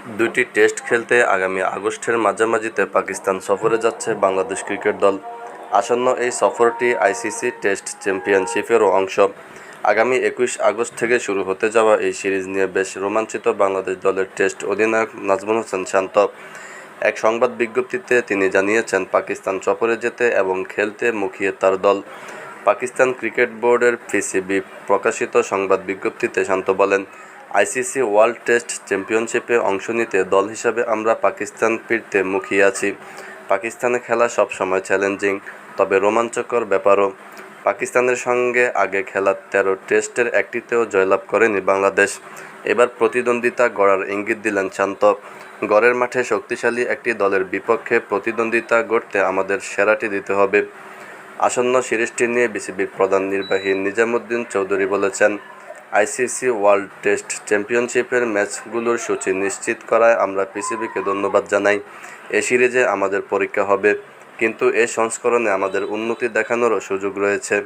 দুইটি টেস্ট খেলতে আগামী আগস্টের মাঝামাঝিতে পাকিস্তান সফরে যাচ্ছে বাংলাদেশ ক্রিকেট দল। আসন্ন এই সফরটি আইসিসি টেস্ট চ্যাম্পিয়নশিপেরও অংশ। আগামী ২১ আগস্ট থেকে শুরু হতে যাওয়া এই সিরিজ নিয়ে বেশ রোমাঞ্চিত বাংলাদেশ দলের টেস্ট অধিনায়ক নাজমুল হোসেন শান্ত। এক সংবাদ বিজ্ঞপ্তিতে তিনি জানিয়েছেন, পাকিস্তান সফরে যেতে এবং খেলতে মুখিয়ে তার দল। পাকিস্তান ক্রিকেট বোর্ডের পিসিবি প্রকাশিত সংবাদ বিজ্ঞপ্তিতে শান্ত বলেন, আইসিসি ওয়ার্ল্ড টেস্ট চ্যাম্পিয়নশিপে অংশ নিতে দল হিসাবে আমরা পাকিস্তান ফিরতে মুখিয়ে আছি। পাকিস্তানে খেলা সবসময় চ্যালেঞ্জিং, তবে রোমাঞ্চকর ব্যাপারও। পাকিস্তানের সঙ্গে আগে খেলা ১৩ টেস্টের একটিতেও জয়লাভ করেনি বাংলাদেশ। এবার প্রতিদ্বন্দ্বিতা গড়ার ইঙ্গিত দিলেন শান্ত। গড়ের মাঠে শক্তিশালী একটি দলের বিপক্ষে প্রতিদ্বন্দ্বিতা গড়তে আমাদের সেরাটি দিতে হবে। আসন্ন সিরিজটি নিয়ে বিসিবির প্রধান নির্বাহী নিজামুদ্দিন চৌধুরী বলেছেন, আইসিসি ওয়ার্ল্ড টেস্ট চ্যাম্পিয়নশিপের ম্যাচগুলোর সূচি নিশ্চিত করায় আমরা পিসিবিকে ধন্যবাদ জানাই। এ সিরিজে আমাদের পরীক্ষা হবে, কিন্তু এ সংস্করণে আমাদের উন্নতি দেখানোরও সুযোগ রয়েছে।